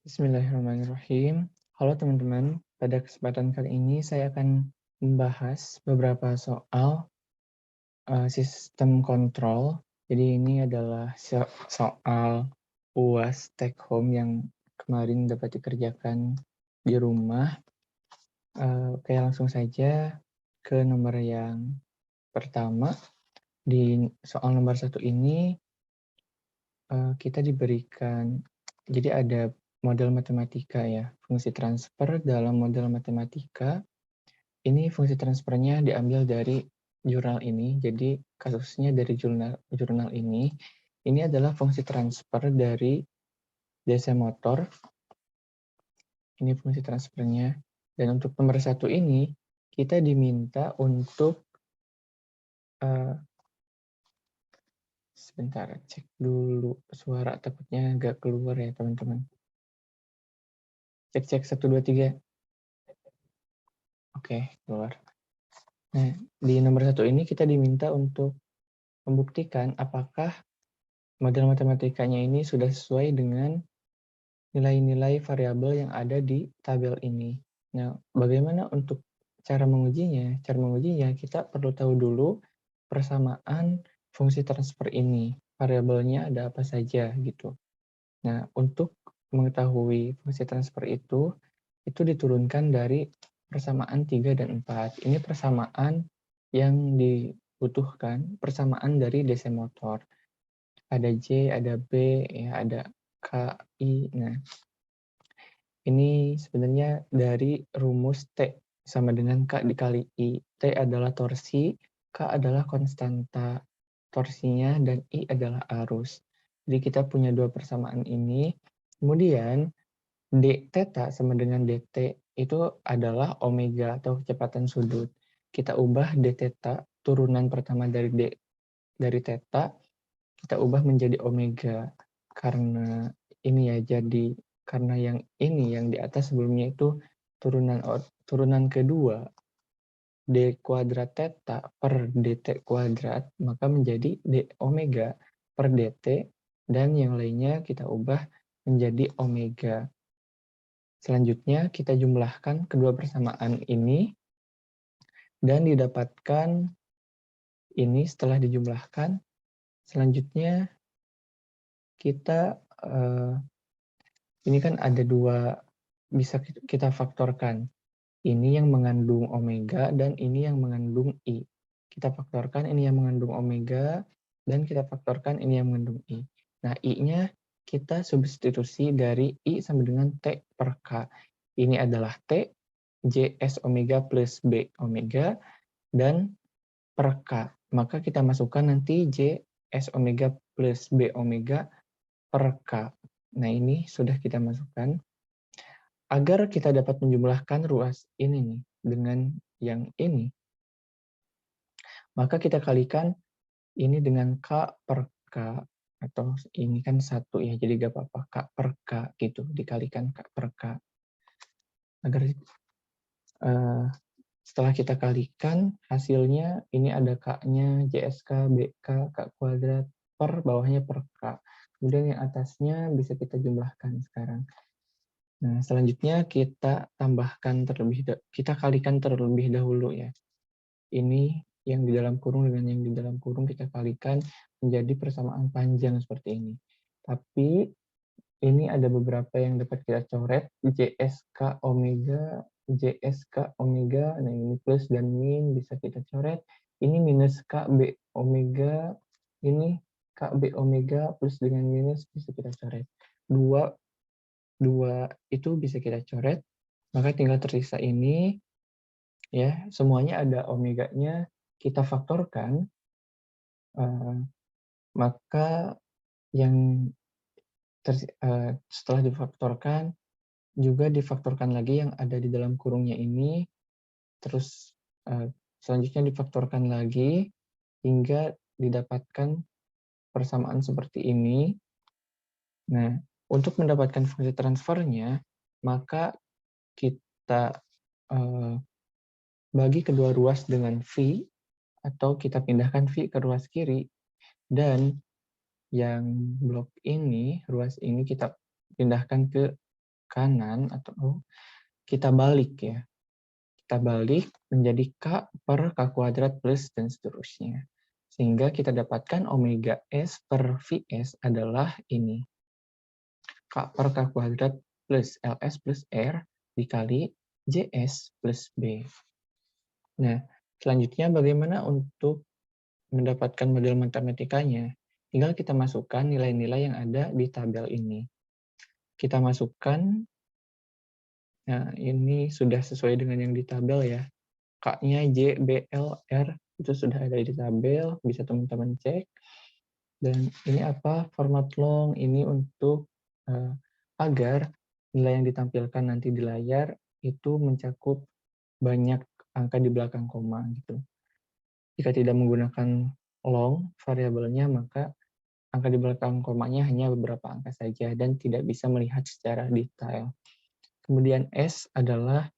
Bismillahirrahmanirrahim. Halo teman-teman, pada kesempatan kali ini saya akan membahas beberapa soal sistem kontrol. Jadi ini adalah soal UAS take home yang kemarin dapat dikerjakan di rumah. Oke, langsung saja ke nomor yang pertama. Di soal nomor 1 ini kita diberikan, jadi ada model matematika ya, fungsi transfer dalam model matematika. Ini fungsi transfernya diambil dari jurnal ini, jadi kasusnya dari jurnal ini. Ini adalah fungsi transfer dari DC motor. Ini fungsi transfernya. Dan untuk nomor 1 ini, kita diminta untuk sebentar, cek dulu suara takutnya agak keluar ya teman-teman. Cek 1 2 3. Oke, keluar. Nah, di nomor 1 ini kita diminta untuk membuktikan apakah model matematikanya ini sudah sesuai dengan nilai-nilai variabel yang ada di tabel ini. Nah, bagaimana untuk cara mengujinya? Cara mengujinya kita perlu tahu dulu persamaan fungsi transfer ini. Variabelnya ada apa saja gitu. Nah, untuk mengetahui fungsi transfer itu diturunkan dari persamaan 3 dan 4. Ini persamaan yang dibutuhkan, persamaan dari DC motor. Ada J, ada B, ya, ada K, I. Nah, ini sebenarnya dari rumus T sama dengan K dikali I. T adalah torsi, K adalah konstanta torsinya, dan I adalah arus. Jadi kita punya dua persamaan ini. Kemudian d theta sama dengan dt itu adalah omega atau kecepatan sudut. Kita ubah d theta, turunan pertama dari theta, kita ubah menjadi omega. Karena ini ya, jadi karena yang ini yang di atas sebelumnya itu turunan kedua d kuadrat theta per dt kuadrat, maka menjadi d omega per dt, dan yang lainnya kita ubah menjadi omega. Selanjutnya kita jumlahkan kedua persamaan ini dan didapatkan ini. Setelah dijumlahkan, selanjutnya kita ini kan ada dua, bisa kita faktorkan. Ini yang mengandung omega dan ini yang mengandung I. Kita faktorkan ini yang mengandung omega dan kita faktorkan ini yang mengandung I. Nah, I-nya kita substitusi dari I sama dengan T per K. Ini adalah T, JS omega plus B omega, dan per K. Maka kita masukkan nanti JS omega plus B omega per K. Nah, ini sudah kita masukkan. Agar kita dapat menjumlahkan ruas ini nih dengan yang ini, maka kita kalikan ini dengan K per K, atau ini kan 1 ya, jadi gak apa-apa, K per K gitu, dikalikan K per K. Agar setelah kita kalikan, hasilnya ini ada K-nya, JSK, BK, K kuadrat, per bawahnya per K. Kemudian yang atasnya bisa kita jumlahkan sekarang. Nah, selanjutnya kita kita kalikan terlebih dahulu ya. Ini yang di dalam kurung dengan yang di dalam kurung kita kalikan menjadi persamaan panjang seperti ini. Tapi ini ada beberapa yang dapat kita coret, JSK omega, JSK omega, nah ini plus dan min bisa kita coret. Ini minus KB omega, ini KB omega plus dengan minus bisa kita coret. Dua itu bisa kita coret, maka tinggal tersisa ini, ya, semuanya ada omeganya, kita faktorkan, maka yang setelah difaktorkan, juga difaktorkan lagi yang ada di dalam kurungnya ini, terus selanjutnya difaktorkan lagi, hingga didapatkan persamaan seperti ini. Nah, untuk mendapatkan fungsi transfernya, maka kita bagi kedua ruas dengan V, atau kita pindahkan V ke ruas kiri, dan yang blok ini, ruas ini kita pindahkan ke kanan atau kita balik ya. Kita balik menjadi K per K kuadrat plus dan seterusnya. Sehingga kita dapatkan omega S per Vs adalah ini. K per K kuadrat plus LS plus R dikali JS plus B. Nah, selanjutnya bagaimana untuk mendapatkan model matematikanya? Tinggal kita masukkan nilai-nilai yang ada di tabel ini. Kita masukkan, nah ini sudah sesuai dengan yang di tabel ya. K-nya J, B, L, R, itu sudah ada di tabel, bisa teman-teman cek. Dan ini apa? Format long, ini untuk agar nilai yang ditampilkan nanti di layar itu mencakup banyak angka di belakang koma gitu. Jika tidak menggunakan long variabelnya, maka angka di belakang komanya hanya beberapa angka saja dan tidak bisa melihat secara detail. Kemudian S adalah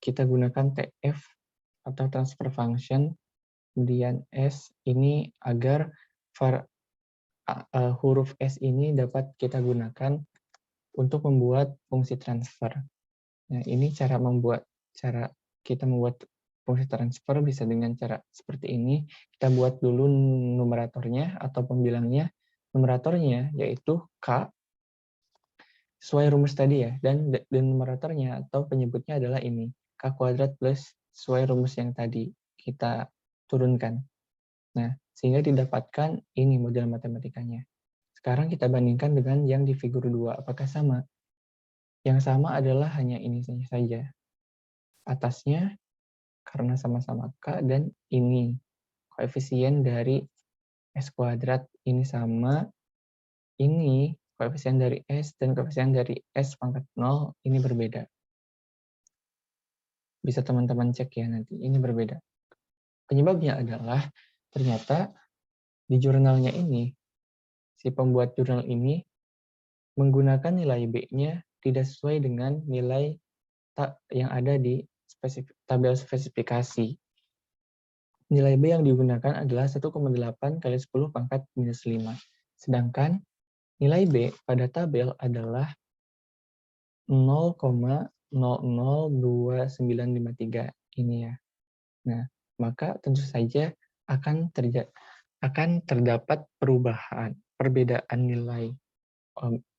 kita gunakan TF atau transfer function. Kemudian S ini agar huruf S ini dapat kita gunakan untuk membuat fungsi transfer. Nah, ini cara kita membuat fungsi transfer bisa dengan cara seperti ini. Kita buat dulu numeratornya atau pembilangnya. Numeratornya yaitu K sesuai rumus tadi ya, dan numeratornya atau penyebutnya adalah ini, K kuadrat plus sesuai rumus yang tadi kita turunkan. Nah, sehingga didapatkan ini model matematikanya. Sekarang kita bandingkan dengan yang di figur 2. Apakah sama? Yang sama adalah hanya ini saja. Atasnya, karena sama-sama K, dan ini. Koefisien dari S kuadrat ini sama. Ini koefisien dari S dan koefisien dari S pangkat 0 ini berbeda. Bisa teman-teman cek ya nanti, ini berbeda. Penyebabnya adalah ternyata di jurnalnya ini, si pembuat jurnal ini menggunakan nilai B-nya tidak sesuai dengan nilai yang ada di tabel spesifikasi. Nilai B yang digunakan adalah 1,8 kali 10 pangkat minus 5. Sedangkan nilai B pada tabel adalah 0,002953 ini ya. Nah, maka tentu saja akan terdapat perbedaan nilai,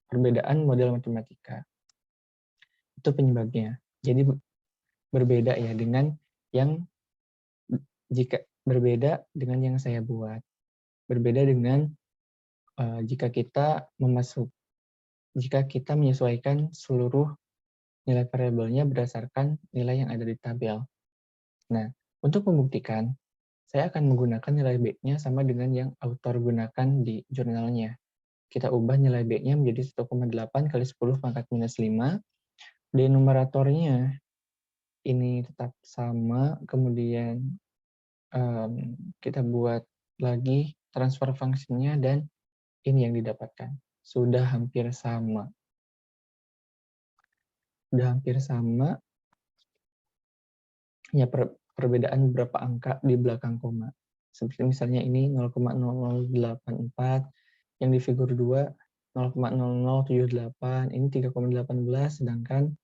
perbedaan model matematika. Itu penyebabnya. Jadi berbeda ya dengan yang yang saya buat. Berbeda dengan jika kita menyesuaikan seluruh nilai variabelnya berdasarkan nilai yang ada di tabel. Nah, untuk membuktikan, saya akan menggunakan nilai B-nya sama dengan yang autor gunakan di jurnalnya. Kita ubah nilai B-nya menjadi 1,8 kali 10 pangkat minus 5. Denumeratornya ini tetap sama, kemudian kita buat lagi transfer fungsinya, dan ini yang didapatkan. Sudah hampir sama. Ya, perbedaan beberapa angka di belakang koma. Seperti misalnya ini 0,0084, yang di figur 2 0,0078, ini 3,18, sedangkan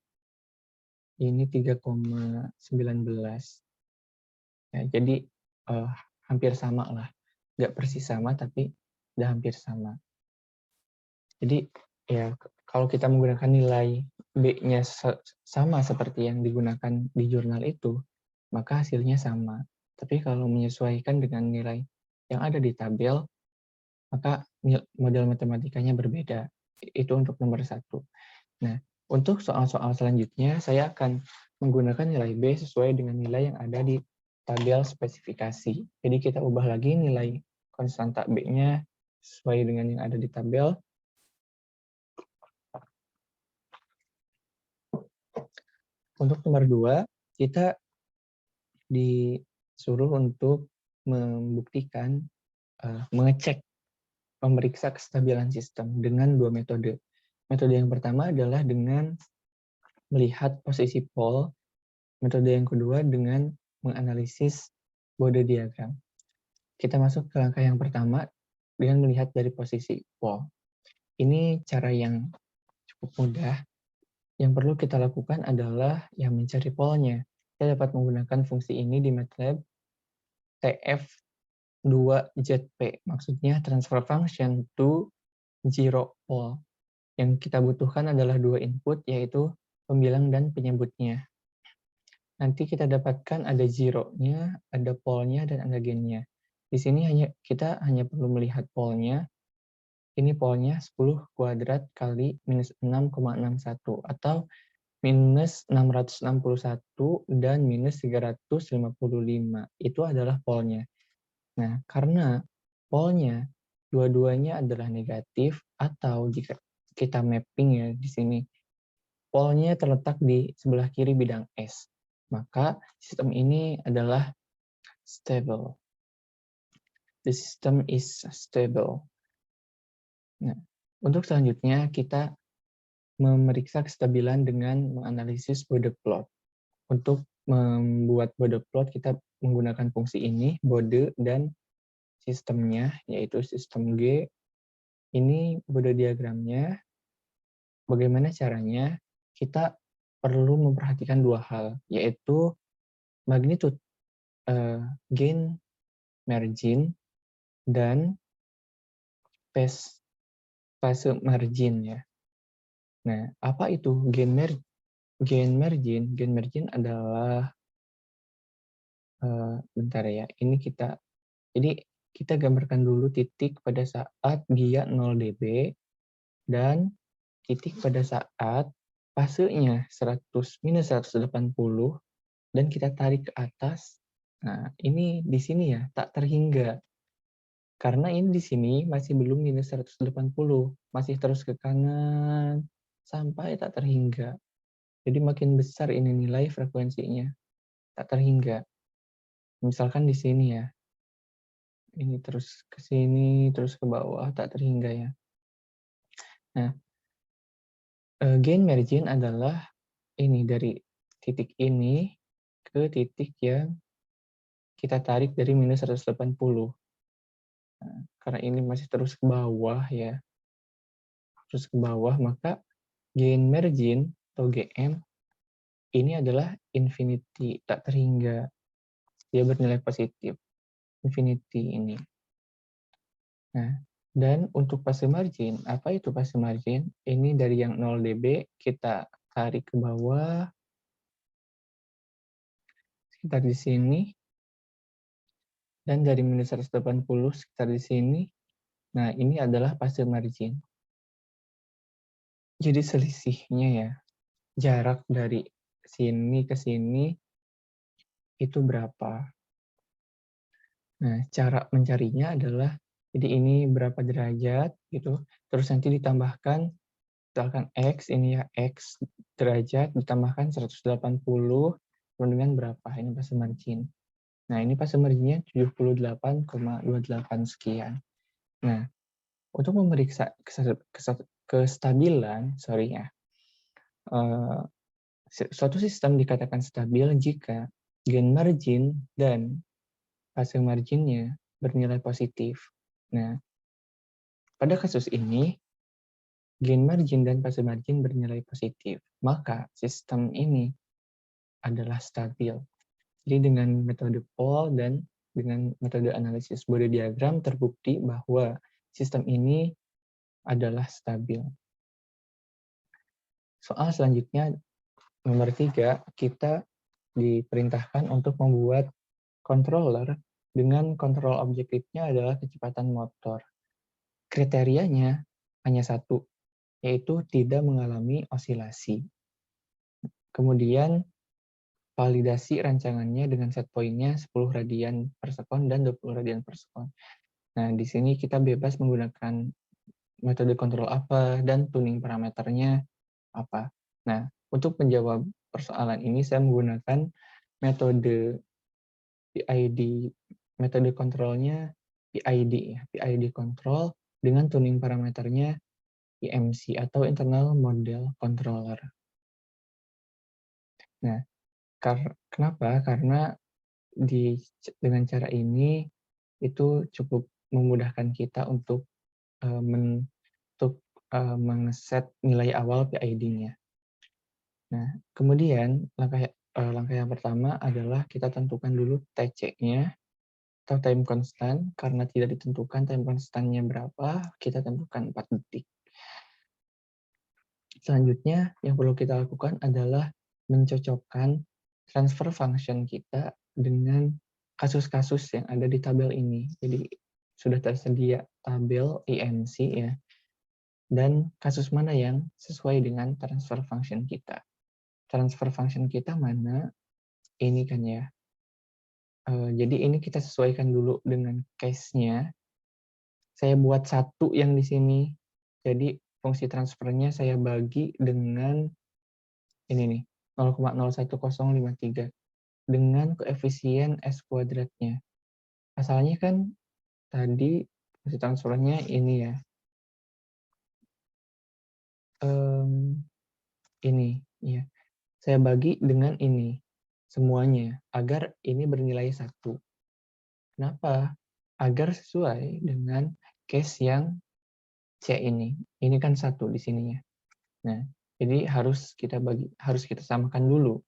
ini 3,19. Ya, jadi hampir sama lah. Nggak persis sama, tapi udah hampir sama. Jadi ya kalau kita menggunakan nilai B-nya sama seperti yang digunakan di jurnal itu, maka hasilnya sama. Tapi kalau menyesuaikan dengan nilai yang ada di tabel, maka model matematikanya berbeda. Itu untuk nomor 1. Nah, untuk soal-soal selanjutnya, saya akan menggunakan nilai B sesuai dengan nilai yang ada di tabel spesifikasi. Jadi kita ubah lagi nilai konstanta B-nya sesuai dengan yang ada di tabel. Untuk nomor 2, kita disuruh untuk membuktikan, mengecek, memeriksa kestabilan sistem dengan 2 metode. Metode yang pertama adalah dengan melihat posisi pol. Metode yang kedua dengan menganalisis Bode diagram. Kita masuk ke langkah yang pertama dengan melihat dari posisi pol. Ini cara yang cukup mudah. Yang perlu kita lakukan adalah yang mencari polnya. Kita dapat menggunakan fungsi ini di MATLAB TF2ZP, maksudnya transfer function to zero pole. Yang kita butuhkan adalah dua input, yaitu pembilang dan penyebutnya. Nanti kita dapatkan ada zero-nya, ada pole-nya, dan ada gain-nya. Di sini kita hanya perlu melihat pole-nya. Ini pole-nya 10 kuadrat kali minus 6,61, atau minus 661 dan minus 355. Itu adalah pole-nya. Nah, karena pole-nya dua-duanya adalah negatif, atau jika kita mapping ya di sini, pole-nya terletak di sebelah kiri bidang S, maka sistem ini adalah stable. The system is stable. Nah, untuk selanjutnya kita memeriksa kestabilan dengan menganalisis Bode plot. Untuk membuat Bode plot kita menggunakan fungsi ini, Bode dan sistemnya, yaitu sistem G. Ini Bode diagramnya. Bagaimana caranya? Kita perlu memperhatikan dua hal, yaitu magnitude gain margin dan fase margin ya. Nah, apa itu gain margin? Gain margin adalah bentar ya. Jadi kita gambarkan dulu titik pada saat dia 0 dB dan titik pada saat fasenya 100 minus 180 dan kita tarik ke atas. Nah, ini di sini ya tak terhingga. Karena ini di sini masih belum minus 180, masih terus ke kanan sampai tak terhingga. Jadi makin besar ini nilai frekuensinya, tak terhingga. Misalkan di sini ya, ini terus ke sini, terus ke bawah, tak terhingga ya. Nah, gain margin adalah ini dari titik ini ke titik yang kita tarik dari minus 180. Nah, karena ini masih terus ke bawah ya, terus ke bawah, maka gain margin atau GM ini adalah infinity, tak terhingga. Dia bernilai positif, infinity ini. Nah, dan untuk fase margin, apa itu fase margin? Ini dari yang 0 dB, kita tarik ke bawah, sekitar di sini, dan dari minus 180 sekitar di sini. Nah, ini adalah fase margin. Jadi selisihnya ya, jarak dari sini ke sini itu berapa. Nah, cara mencarinya adalah, jadi ini berapa derajat, gitu. Terus nanti ditambahkan, misalkan X, ini ya X derajat, ditambahkan 180, sama dengan berapa? Ini fase margin. Nah, ini fase marginnya 78,28 sekian. Nah, untuk memeriksa kestabilan, suatu sistem dikatakan stabil jika gain margin dan fase marginnya bernilai positif. Nah, pada kasus ini, gain margin dan fase margin bernilai positif, maka sistem ini adalah stabil. Jadi dengan metode Paul dan dengan metode analisis Bode diagram terbukti bahwa sistem ini adalah stabil. Soal selanjutnya, nomor 3, kita diperintahkan untuk membuat controller dengan kontrol objektifnya adalah kecepatan motor. Kriterianya hanya satu, yaitu tidak mengalami osilasi. Kemudian validasi rancangannya dengan set point-nya 10 radian per sekon dan 20 radian per sekon. Nah, di sini kita bebas menggunakan metode kontrol apa dan tuning parameternya apa. Nah, untuk menjawab persoalan ini saya menggunakan metode PID, metode kontrolnya PID ya, PID control dengan tuning parameternya IMC atau Internal Model Controller. Nah, kenapa? Karena dengan cara ini itu cukup memudahkan kita untuk mengeset nilai awal PID-nya. Nah, kemudian langkah yang pertama adalah kita tentukan dulu TC-nya atau time constant. Karena tidak ditentukan time constant-nya berapa, kita tentukan 4 detik. Selanjutnya, yang perlu kita lakukan adalah mencocokkan transfer function kita dengan kasus-kasus yang ada di tabel ini. Jadi, sudah tersedia tabel IMC ya, dan kasus mana yang sesuai dengan transfer function kita. Transfer function kita mana? Ini kan ya. Jadi ini kita sesuaikan dulu dengan case-nya. Saya buat satu yang di sini. Jadi fungsi transfernya saya bagi dengan ini nih, 0,01053 dengan koefisien S kuadratnya. Asalnya kan tadi fungsi transfernya ini ya. Ini ya. Saya bagi dengan ini semuanya agar ini bernilai 1. Kenapa? Agar sesuai dengan case yang C ini. Ini kan 1 di sininya. Nah, jadi harus kita samakan dulu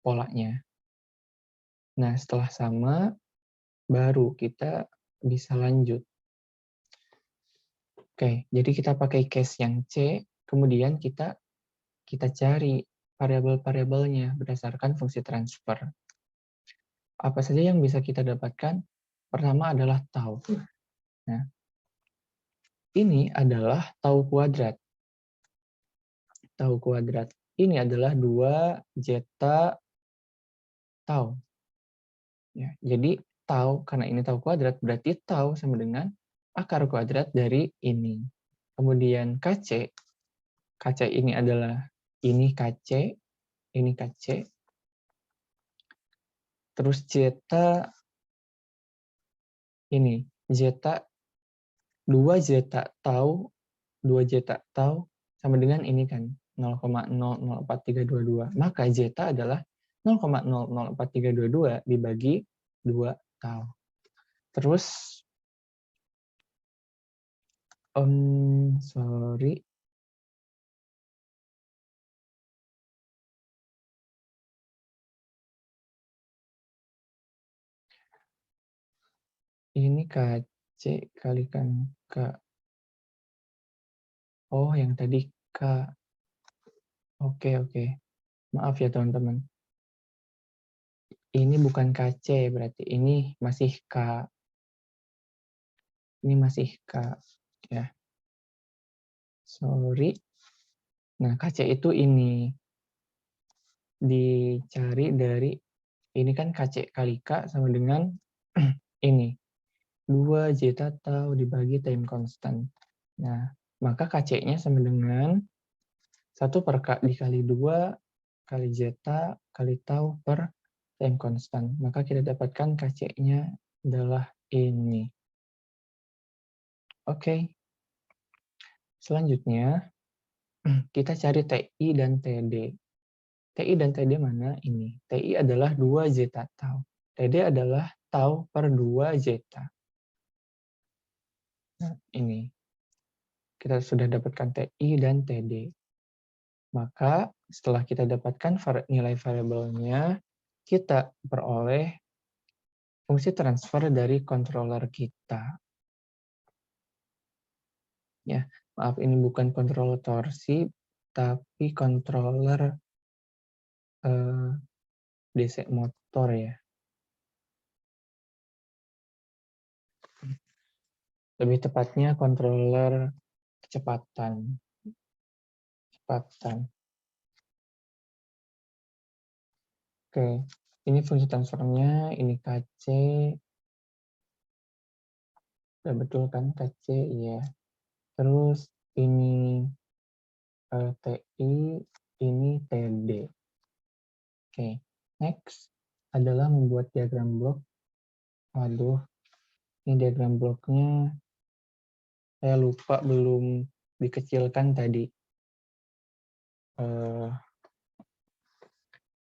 polanya. Nah, setelah sama, baru kita bisa lanjut. Oke, jadi kita pakai case yang C, kemudian kita cari variabel-variabelnya berdasarkan fungsi transfer. Apa saja yang bisa kita dapatkan? Pertama adalah tau. Nah, ini adalah tau kuadrat. Tau kuadrat. Ini adalah 2 zeta tau. Ya, jadi tau, karena ini tau kuadrat, berarti tau sama dengan akar kuadrat dari ini. Kemudian KC, KC ini adalah ini KC, ini KC. Terus zeta ini, zeta 2 zeta tau, 2 zeta tau sama dengan ini kan 0,004322. Maka zeta adalah 0,004322 dibagi 2 tau. Terus sorry. Ini KC kalikan K. Oh, yang tadi K. Oke. Maaf ya teman-teman. Ini bukan KC, berarti ini masih K. Ini masih K. Ya. Sorry. Nah, KC itu ini. Dicari dari, ini kan KC kali K sama dengan ini. 2 zeta tau dibagi time constant. Nah, maka KC-nya sama dengan 1 per K dikali 2 kali zeta kali tau per time constant. Maka kita dapatkan KC-nya adalah ini. Oke. Selanjutnya, kita cari TI dan TD. TI dan TD mana? Ini. TI adalah 2 zeta tau. TD adalah tau per 2 zeta. Nah, ini. Kita sudah dapatkan TI dan TD. Maka setelah kita dapatkan nilai variabelnya, kita peroleh fungsi transfer dari controller kita. Ya, maaf ini bukan controller torsi, tapi controller DC motor ya. Lebih tepatnya controller kecepatan. Oke, ini fungsi transfernya, ini KC. Udah betul kan KC? Iya. Terus ini TI, ini TD. Oke, next adalah membuat diagram blok. Waduh, ini diagram bloknya saya lupa belum dikecilkan tadi.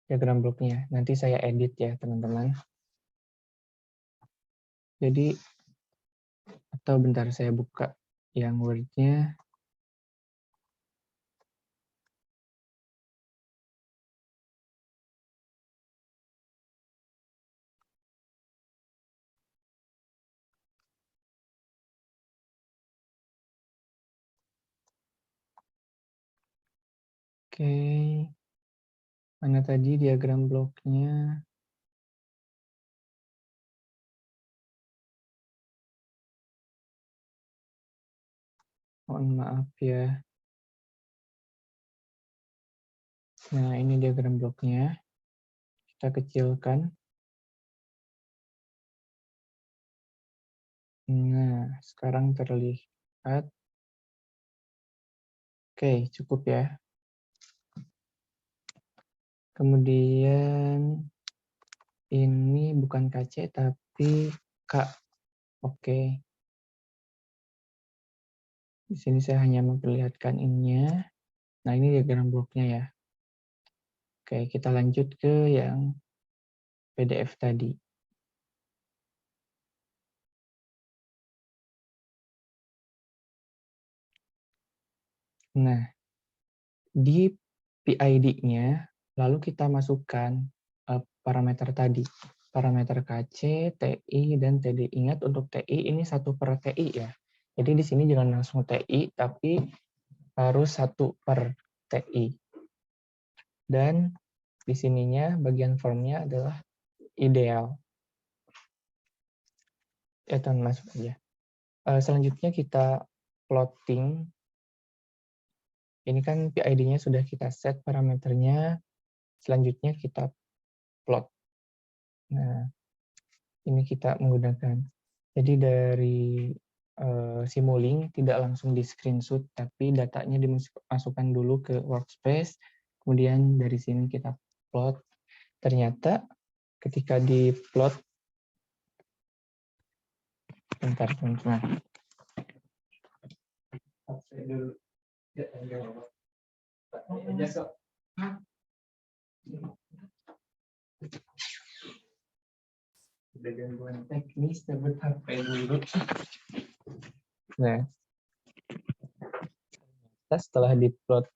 Diagram bloknya. Nanti saya edit ya, teman-teman. Jadi, atau bentar saya buka yang Word-nya. Oke, mana tadi diagram bloknya? Mohon maaf ya. Nah, ini diagram bloknya. Kita kecilkan. Nah, sekarang terlihat. Oke, cukup ya. Kemudian ini bukan KC tapi K. Oke. Di sini saya hanya memperlihatkan ininya. Nah, ini diagram bloknya ya. Oke, kita lanjut ke yang PDF tadi. Nah, di PID-nya, lalu kita masukkan parameter tadi. Parameter KC, TI, dan TD. Ingat untuk TI ini 1/TI ya. Jadi di sini jangan langsung TI, tapi harus 1/TI. Dan di sininya bagian formnya adalah ideal. Ya, teman masuk aja. Selanjutnya kita plotting. Ini kan PID-nya sudah kita set parameternya. Selanjutnya kita plot. Nah, ini kita menggunakan. Jadi dari Simulink tidak langsung di screenshot, tapi datanya dimasukkan dulu ke workspace. Kemudian dari sini kita plot. Ternyata ketika di plot, bentar teman-teman. Ada gangguan teknis, dapat HP dulu. Nah, setelah diplot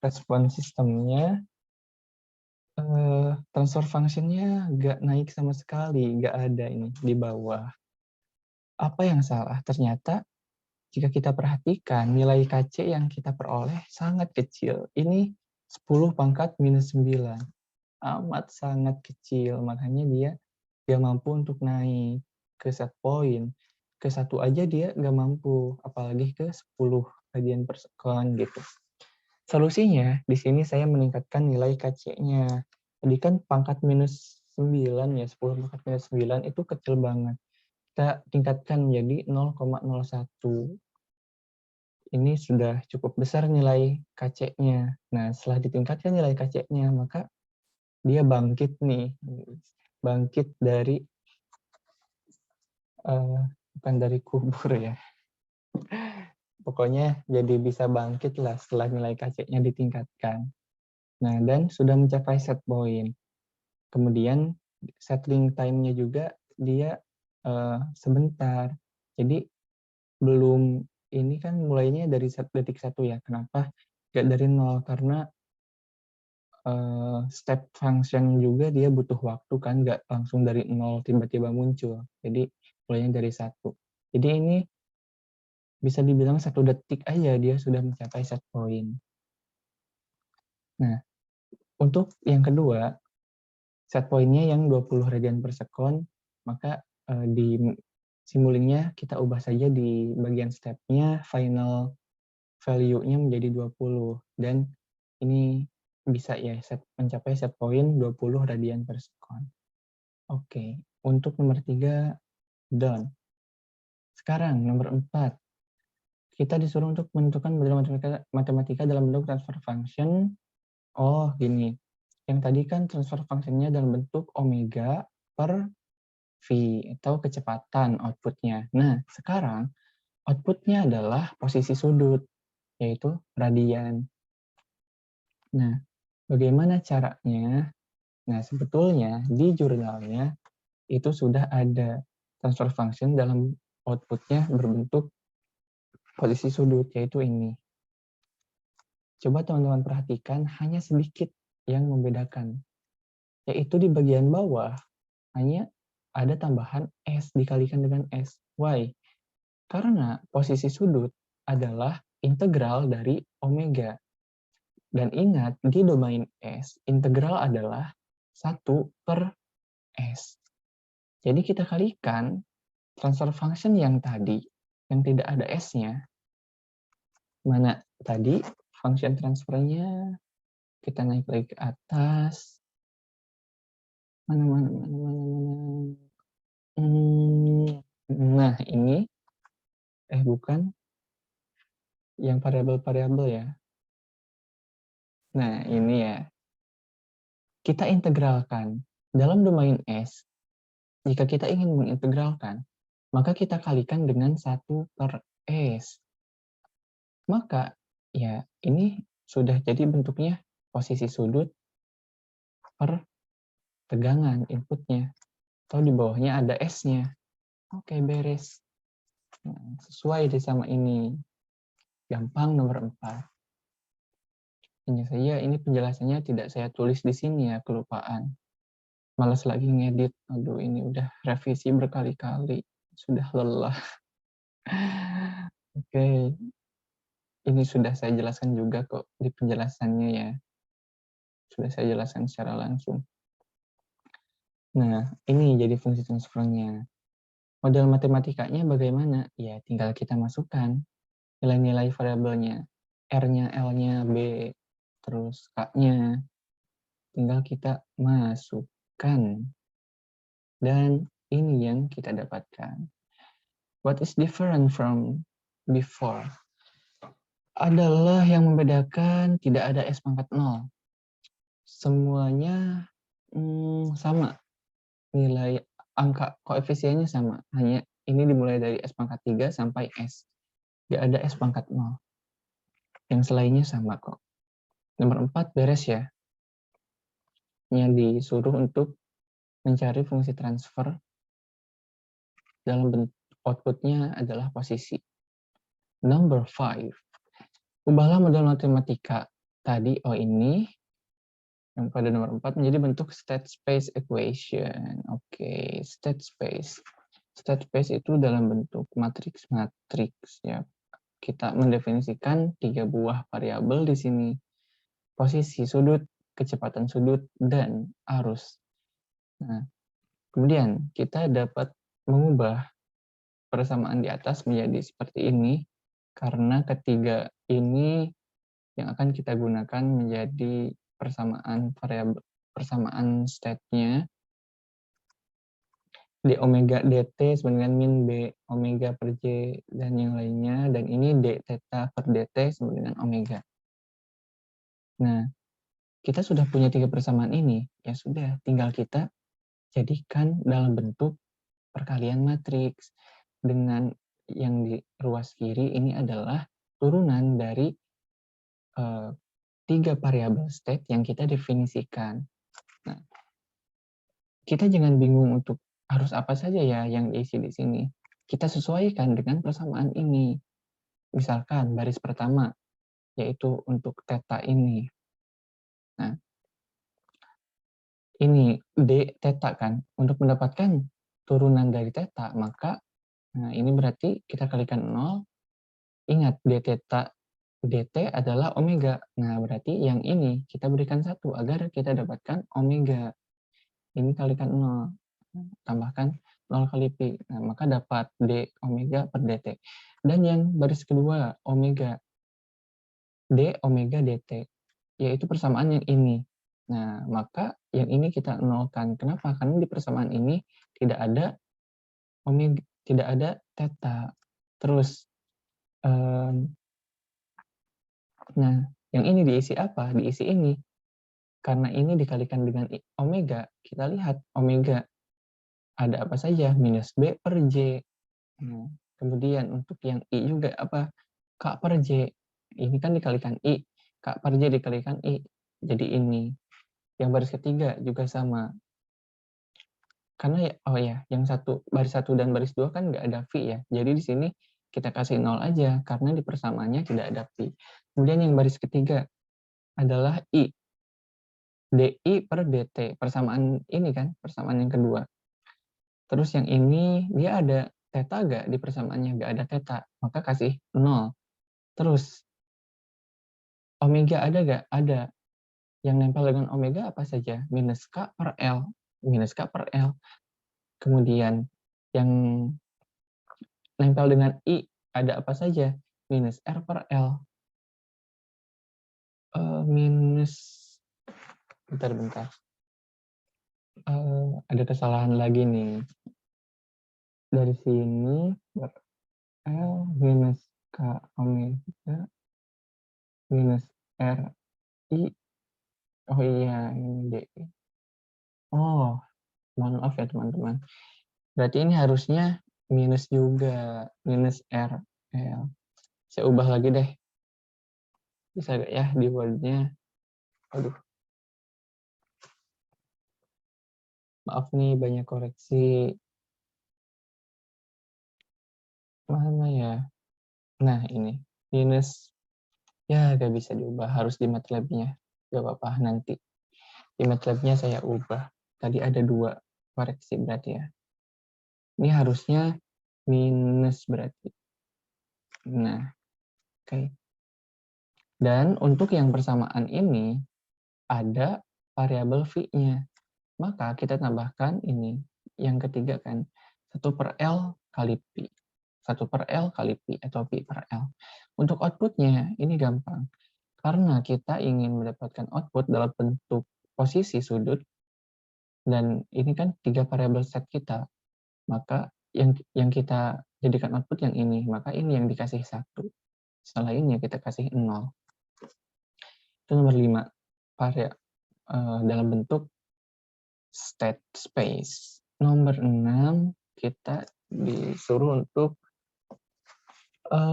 respon sistemnya, transfer function-nya nggak naik sama sekali, nggak ada ini di bawah. Apa yang salah? Ternyata jika kita perhatikan nilai KC yang kita peroleh sangat kecil. Ini 10⁻⁹. Amat sangat kecil, makanya dia nggak mampu untuk naik ke set point. Ke 1 aja dia nggak mampu, apalagi ke 10 radian per second gitu. Solusinya, di sini saya meningkatkan nilai KC-nya. Tadi kan pangkat -9 ya, 10⁻⁹ itu kecil banget. Kita tingkatkan menjadi 0,01. Ini sudah cukup besar nilai KC-nya. Nah, setelah ditingkatkan nilai KC-nya, maka dia bangkit nih. Bangkit dari, bukan dari kubur ya. Pokoknya jadi bisa bangkit lah setelah nilai KC-nya ditingkatkan. Nah, dan sudah mencapai set point. Kemudian settling time-nya juga dia sebentar. Jadi belum, ini kan mulainya dari detik 1 ya. Kenapa nggak dari 0? Karena step function juga dia butuh waktu kan, nggak langsung dari 0 tiba-tiba muncul. Jadi mulainya dari 1. Jadi ini bisa dibilang 1 detik aja dia sudah mencapai set point. Nah, untuk yang kedua, set point-nya yang 20 radian per second, maka di Simulink-nya kita ubah saja di bagian step-nya, final value-nya menjadi 20. Dan ini bisa ya mencapai set point 20 radian per second. Oke, untuk nomor 3, done. Sekarang nomor 4, kita disuruh untuk menentukan model matematika dalam bentuk transfer function. Oh, gini. Yang tadi kan transfer function-nya dalam bentuk omega per V, atau kecepatan output-nya. Nah, sekarang output-nya adalah posisi sudut, yaitu radian. Nah, bagaimana caranya? Nah, sebetulnya di jurnalnya itu sudah ada transfer function dalam output-nya berbentuk posisi sudut, yaitu ini. Coba teman-teman perhatikan, hanya sedikit yang membedakan. Yaitu di bagian bawah, hanya ada tambahan S dikalikan dengan S. Why? Karena posisi sudut adalah integral dari omega. Dan ingat, di domain S, integral adalah 1/S. Jadi kita kalikan transfer function yang tadi, yang tidak ada S-nya. Mana tadi function transfernya, kita naik lagi ke atas. Mana. Nah, ini, bukan, yang variabel-variabel ya. Nah, ini ya. Kita integralkan. Dalam domain S, jika kita ingin mengintegralkan, maka kita kalikan dengan 1/S. Maka, ya, ini sudah jadi bentuknya posisi sudut per tegangan inputnya. Atau di bawahnya ada S-nya. Oke, beres. Nah, sesuai deh sama ini. Gampang nomor 4. Hanya saja ini penjelasannya tidak saya tulis di sini ya, kelupaan. Males lagi ngedit. Aduh, ini udah revisi berkali-kali. Sudah lelah. Oke. Ini sudah saya jelaskan juga kok di penjelasannya ya. Sudah saya jelaskan secara langsung. Nah, ini jadi fungsi transfernya. Model matematikanya bagaimana? Ya, tinggal kita masukkan nilai-nilai variabelnya. R-nya, L-nya, B, terus K-nya. Tinggal kita masukkan. Dan ini yang kita dapatkan. What is different from before? Adalah yang membedakan tidak ada S pangkat 0. Semuanya sama. Nilai angka koefisiennya sama. Hanya ini dimulai dari S pangkat 3 sampai S. Tidak ada S pangkat 0. Yang selainnya sama kok. Nomor 4 beres ya. Yang disuruh untuk mencari fungsi transfer dalam bentuk outputnya adalah posisi. Number 5. Ubahlah model matematika tadi, ini yang pada nomor 4 menjadi bentuk state space equation. Oke, state space. State space itu dalam bentuk matriks ya. Kita mendefinisikan 3 buah variabel di sini. Posisi sudut, kecepatan sudut, dan arus. Nah, kemudian kita dapat mengubah persamaan di atas menjadi seperti ini karena ketiga ini yang akan kita gunakan menjadi persamaan variabel, persamaan state-nya. D omega dt sama dengan min B omega per J dan yang lainnya, dan ini D theta per dt sama dengan omega. Nah, kita sudah punya 3 persamaan ini, ya sudah, tinggal kita jadikan dalam bentuk perkalian matriks. Dengan yang di ruas kiri ini adalah turunan dari 3 variabel state yang kita definisikan. Nah, kita jangan bingung untuk harus apa saja ya yang diisi di sini. Kita sesuaikan dengan persamaan ini. Misalkan baris pertama, yaitu untuk theta ini. Nah, ini D theta kan. Untuk mendapatkan turunan dari theta, maka ini berarti kita kalikan 0. Ingat, D theta dt adalah omega. Nah, berarti yang ini kita berikan 1 agar kita dapatkan omega. Ini kalikan 0. Tambahkan 0 kali pi. Nah, maka dapat D omega per dt. Dan yang baris kedua, omega. D omega dt. Yaitu persamaan yang ini. Nah, maka yang ini kita nolkan. Kenapa? Karena di persamaan ini tidak ada omega, tidak ada theta. Terus, nah, yang ini diisi apa? Diisi ini. Karena ini dikalikan dengan omega, kita lihat omega ada apa saja? Minus B per J. Nah, kemudian untuk yang I juga apa? K per J. Ini kan dikalikan I. K per J dikalikan I. Jadi ini. Yang baris ketiga juga sama. Karena yang baris 1 dan baris 2 kan nggak ada V ya. Jadi di sini kita kasih 0 aja karena di persamaannya tidak ada V. Kemudian yang baris ketiga adalah I. DI per DT. Persamaan ini kan, persamaan yang kedua. Terus yang ini dia ada theta nggak di persamaannya? Nggak ada theta. Maka kasih 0. Terus Omega ada nggak? Ada. Yang nempel dengan omega apa saja? Minus K per L. Minus K per L. Kemudian yang nempel dengan I ada apa saja? Minus R per L. Minus, bentar. Ada kesalahan lagi nih. Dari sini L minus K omega minus R I. Oh iya, ini D. Oh, mohon maaf ya teman-teman. Berarti ini harusnya minus juga, minus R L. Saya ubah lagi deh. Bisa gak ya di wordnya? Aduh, maaf nih banyak koreksi. Mana ya? Nah ini, minus. Ya gak bisa diubah, harus di MATLAB-nya. Gak apa-apa, nanti. Di MATLAB-nya saya ubah. Tadi ada 2 koreksi berarti ya. Ini harusnya minus berarti. Nah, oke. Dan untuk yang persamaan ini, ada variabel V-nya. Maka kita tambahkan ini, yang ketiga kan, 1 per L kali Pi. 1 per L kali Pi, atau Pi per L. Untuk outputnya, ini gampang. Karena kita ingin mendapatkan output dalam bentuk posisi sudut, dan ini kan 3 variabel set kita, maka yang kita jadikan output yang ini, maka ini yang dikasih 1. Setelah ini kita kasih 0. Itu nomor 5. Dalam bentuk state space. Nomor 6, kita disuruh untuk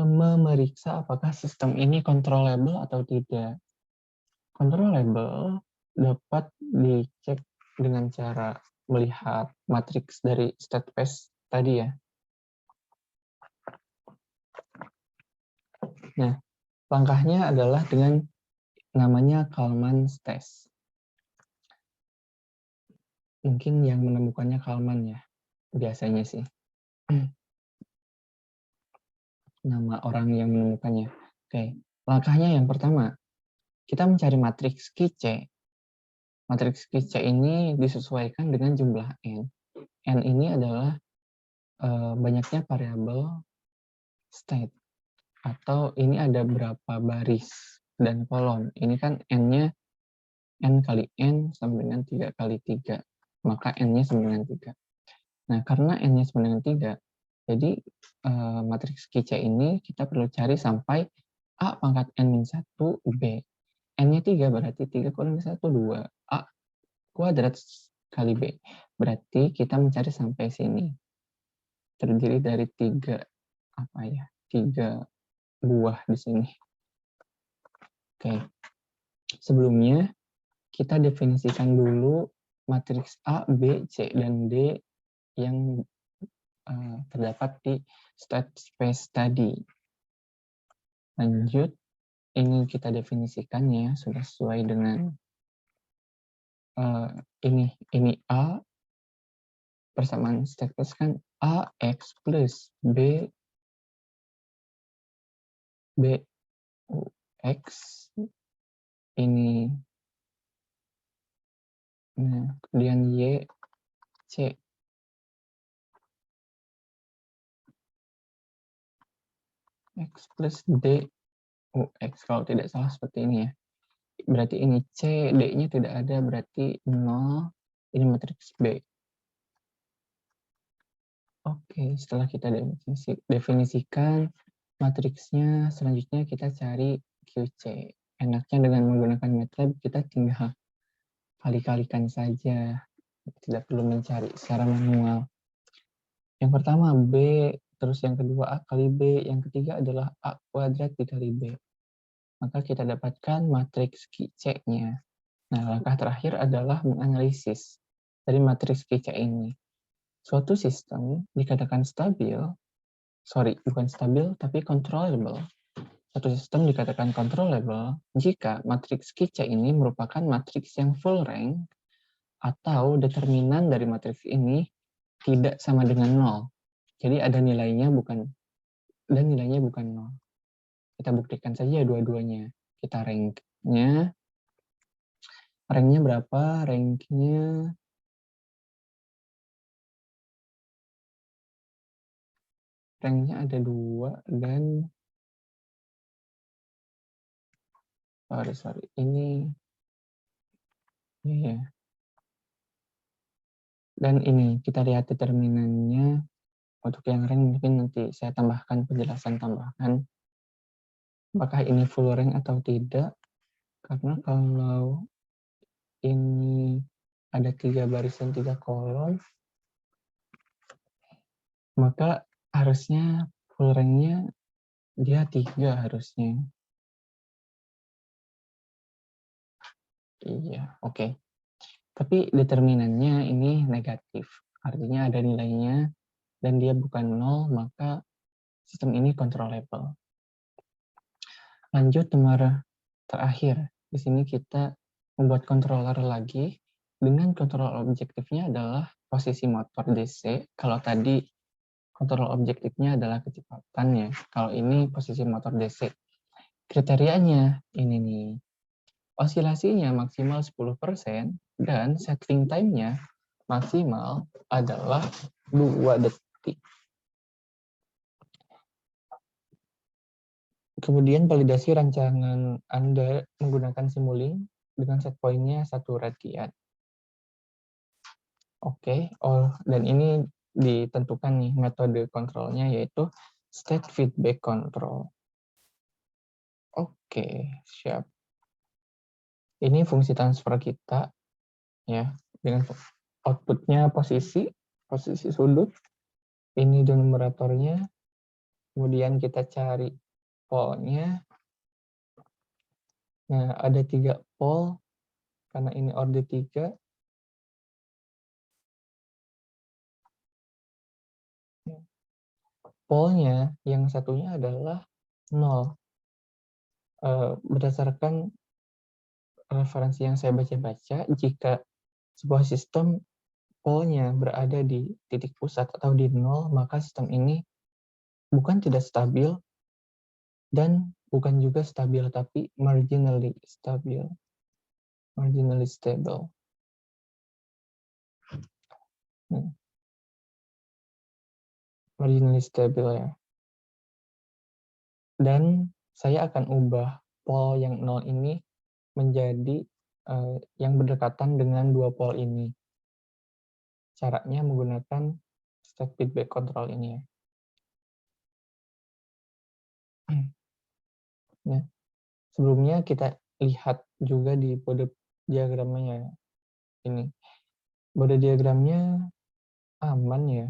memeriksa apakah sistem ini controllable atau tidak. Controllable dapat dicek dengan cara melihat matriks dari state space tadi ya. Nah, langkahnya adalah dengan namanya Kalman's test. Mungkin yang menemukannya Kalman ya, biasanya sih. Nama orang yang menemukannya. Oke, langkahnya yang pertama, kita mencari matriks Q-C. Matriks Q-C ini disesuaikan dengan jumlah N. N ini adalah banyaknya variabel state. Atau ini ada berapa baris dan kolom. Ini kan N-nya N kali N sama dengan 3 kali 3. Maka N-nya sama dengan 3. Nah, karena N-nya sama dengan 3, jadi matriks Q-C ini kita perlu cari sampai A pangkat N-1, B. N-nya 3 berarti 3 kurang 1, 2. A kuadrat kali B. Berarti kita mencari sampai sini. Terdiri dari 3 buah di sini. Oke. Sebelumnya kita definisikan dulu matriks A, B, C, dan D yang terdapat di state space tadi. Lanjut, ini kita definisikannya sudah sesuai dengan ini A, persamaan state space kan AX plus B X ini, nah kemudian Y C X plus D X, kalau tidak salah seperti ini ya. Berarti ini C, D-nya tidak ada, berarti 0. Ini matriks B. Oke, setelah kita definisikan matriksnya, selanjutnya kita cari QC. Enaknya dengan menggunakan MATLAB, kita tinggal kali-kalikan saja. Tidak perlu mencari secara manual. Yang pertama B, terus yang kedua A kali B, yang ketiga adalah A kuadrat dikali B. Maka kita dapatkan matriks QC-nya. Nah, langkah terakhir adalah menganalisis dari matriks QC ini. Suatu sistem dikatakan stabil, bukan stabil, tapi controllable. Suatu sistem dikatakan controllable jika matriks QC ini merupakan matriks yang full rank atau determinan dari matriks ini tidak sama dengan 0. Jadi ada nilainya bukan 0. Kita buktikan saja dua-duanya. kita rank-nya. Rank-nya berapa? Rank-nya ada 2 dan sorry ini ya. Dan ini kita lihat determinannya. Untuk yang rank mungkin nanti saya tambahkan penjelasan tambahan apakah ini full rank atau tidak, karena kalau ini ada 3 barisan 3 kolom, maka harusnya full rank-nya dia 3 harusnya. Iya, oke. Tapi determinannya ini negatif, artinya ada nilainya dan dia bukan 0, maka sistem ini controllable. Lanjut nomor terakhir. Di sini kita membuat controller lagi dengan kontrol objektifnya adalah posisi motor DC. Kalau tadi kontrol objektifnya adalah kecepatan ya. Kalau ini posisi motor DC. Kriterianya ini nih. Osilasinya maksimal 10% dan setting time-nya maksimal adalah 2 detik. Kemudian validasi rancangan Anda menggunakan Simulink dengan set point-nya 1 radian. Oke, dan ini ditentukan nih metode kontrolnya yaitu state feedback control. Oke, siap. Ini fungsi transfer kita ya dengan outputnya posisi sudut. Ini denominatornya. Kemudian kita cari pole-nya. Nah, ada 3 pole karena ini order 3. Pole-nya yang satunya adalah 0. Berdasarkan referensi yang saya baca-baca, jika sebuah sistem pole-nya berada di titik pusat atau di 0, maka sistem ini bukan tidak stabil dan bukan juga stabil, tapi marginally stabil. Marginally stable. Marginally stable ya. Dan saya akan ubah pole yang 0 ini menjadi yang berdekatan dengan 2 pole ini. Caranya menggunakan state feedback control ini ya. Nah, sebelumnya kita lihat juga di bode diagramnya ini. Bode diagramnya aman ya.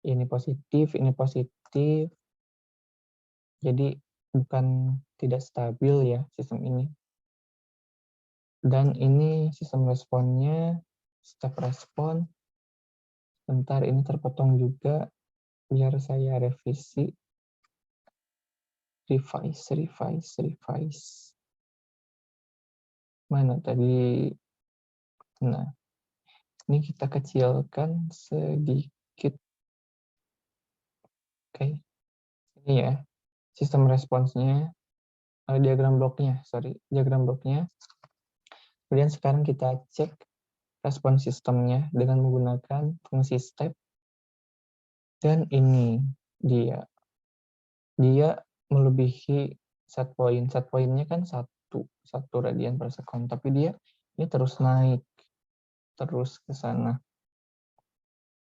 Ini positif, ini positif. Jadi bukan tidak stabil ya sistem ini. Dan ini sistem responnya, step respon. Bentar, ini terpotong juga. Biar saya revisi. Revise. Mana tadi? Nah, ini kita kecilkan sedikit. Oke. Ini ya, sistem responsnya, diagram bloknya. Kemudian sekarang kita cek respon sistemnya dengan menggunakan fungsi step. Dan ini dia melebihi set point. Set point-nya kan 1 radian per sekon, tapi dia ini terus naik, terus ke sana.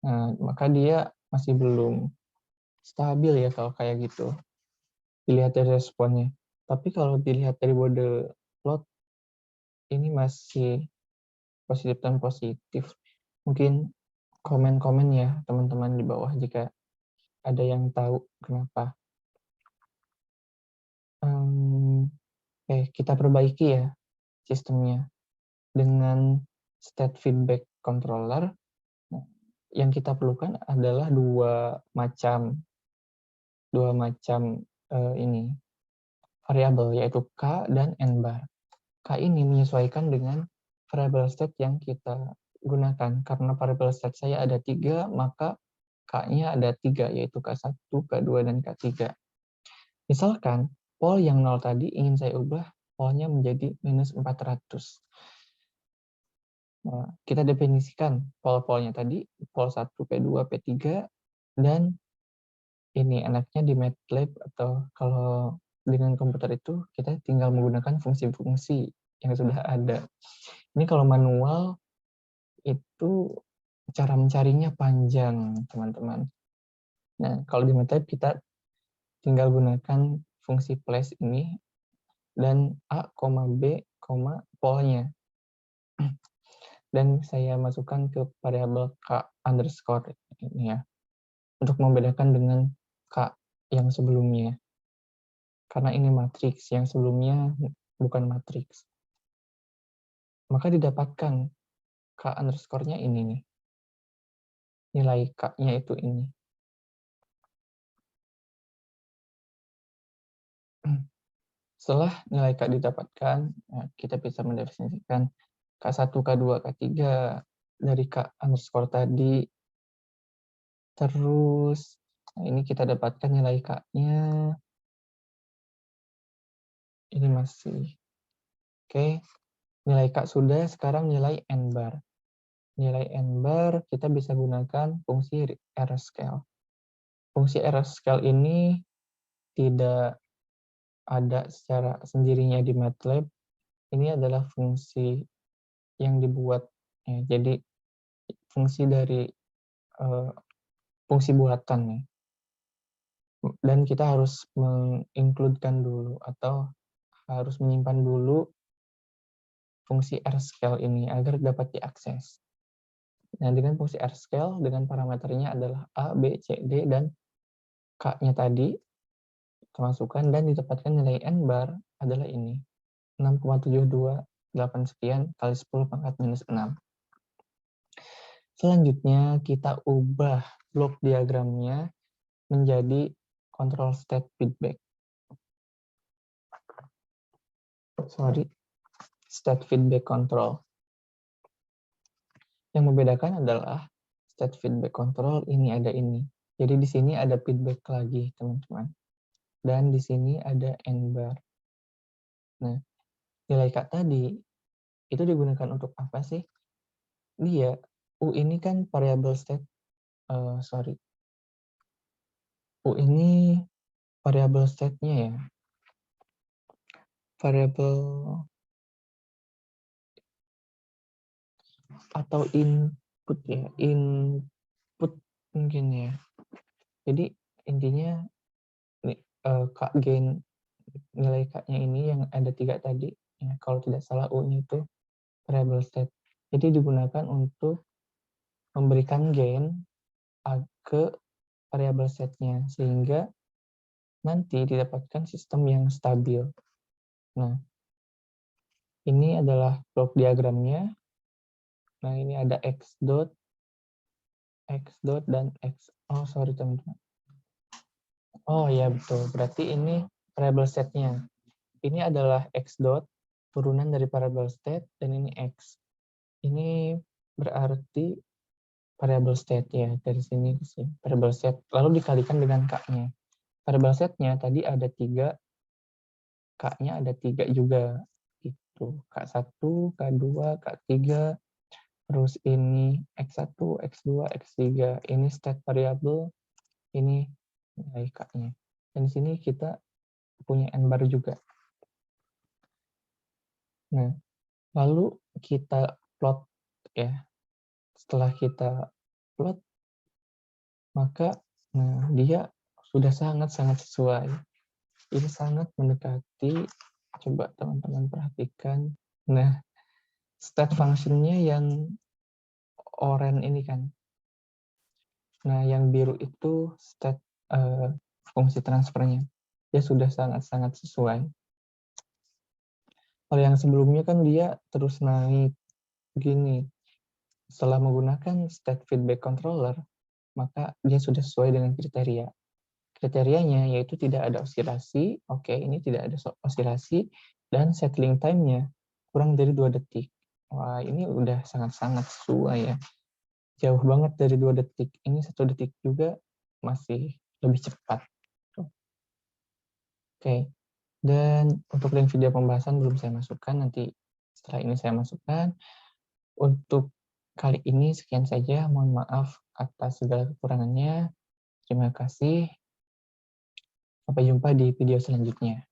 Nah, maka dia masih belum stabil ya kalau kayak gitu. Dilihat dari responnya. Tapi kalau dilihat dari bode plot, ini masih positif dan positif. Mungkin komen-komen ya teman-teman di bawah jika ada yang tahu kenapa. Kita perbaiki ya sistemnya dengan state feedback controller. Yang kita perlukan adalah dua macam ini variabel, yaitu K dan N bar. K ini menyesuaikan dengan variabel state yang kita gunakan. Karena variabel state saya ada 3, maka K-nya ada 3, yaitu K1, K2, dan K3. Misalkan pol yang 0 tadi ingin saya ubah polnya menjadi minus 400. Nah, kita definisikan pol-polnya tadi, pol 1, P2, P3, dan ini enaknya di MATLAB atau kalau dengan komputer itu kita tinggal menggunakan fungsi-fungsi yang sudah ada. Ini kalau manual itu cara mencarinya panjang, teman-teman. Nah, kalau di MATLAB kita tinggal gunakan fungsi place ini dan A, B, polnya. Dan saya masukkan ke variabel K underscore ini ya, untuk membedakan dengan K yang sebelumnya. Karena ini matriks, yang sebelumnya bukan matriks. Maka didapatkan K underscore-nya ini nih. Nilai K-nya itu ini. Setelah nilai K didapatkan, kita bisa mendefinisikan K1, K2, K3 dari K underscore tadi. Terus, ini kita dapatkan nilai K-nya. Ini masih. Oke, nilai K sudah, sekarang nilai N bar. Nilai N bar kita bisa gunakan fungsi rscale. Fungsi rscale ini tidak ada secara sendirinya di MATLAB. Ini adalah fungsi yang dibuat, ya, jadi fungsi dari fungsi buatan ya. Dan kita harus mengincludekan dulu atau harus menyimpan dulu fungsi rscale ini agar dapat diakses. Nah, dengan fungsi rscale dengan parameternya adalah A, B, C, D, dan K-nya tadi kita masukkan dan didapatkan nilai N bar adalah ini. 6,728 sekian kali 10 pangkat minus 6. Selanjutnya kita ubah blok diagramnya menjadi control state feedback. State feedback control. Yang membedakan adalah state feedback control ini ada ini. Jadi di sini ada feedback lagi, teman-teman. Dan di sini ada N bar. Nah, nilai K tadi itu digunakan untuk apa sih? Dia, U ini kan variabel state, U ini variabel state-nya ya. Variabel atau input ya, input mungkin ya. Jadi intinya K gain nilai K-nya ini yang ada 3 tadi, ya, kalau tidak salah U-nya itu variable state. Jadi digunakan untuk memberikan gain ke variable state-nya, sehingga nanti didapatkan sistem yang stabil. Nah, ini adalah blok diagramnya. Nah, ini ada X dot, dan X. Oh, sorry teman-teman. Oh ya betul, berarti ini variable state-nya. Ini adalah X dot, turunan dari variable state, dan ini X. Ini berarti variable state ya, dari sini ke sini. Variable state, lalu dikalikan dengan K-nya. Variable state-nya tadi ada 3, K-nya ada 3 juga. Gitu. K1, K2, K3, terus ini X1, X2, X3. Ini state variable, ini nilai K-nya. Dan di sini kita punya N bar juga. Nah, lalu kita plot ya. Setelah kita plot, maka dia sudah sangat-sangat sesuai. Ini sangat mendekati, coba teman-teman perhatikan. Nah, state function-nya yang oranye ini kan. Nah, yang biru itu state fungsi transfernya. Dia sudah sangat-sangat sesuai. Kalau yang sebelumnya kan dia terus naik begini. Setelah menggunakan state feedback controller, maka dia sudah sesuai dengan kriteria. Kriterianya yaitu tidak ada osilasi, oke, ini tidak ada osilasi, dan settling time-nya kurang dari 2 detik. Wah, ini udah sangat-sangat sesuai ya. Jauh banget dari 2 detik. Ini 1 detik juga masih lebih cepat. Oke. Dan untuk link video pembahasan belum saya masukkan, nanti setelah ini saya masukkan. Untuk kali ini sekian saja, mohon maaf atas segala kekurangannya. Terima kasih, sampai jumpa di video selanjutnya.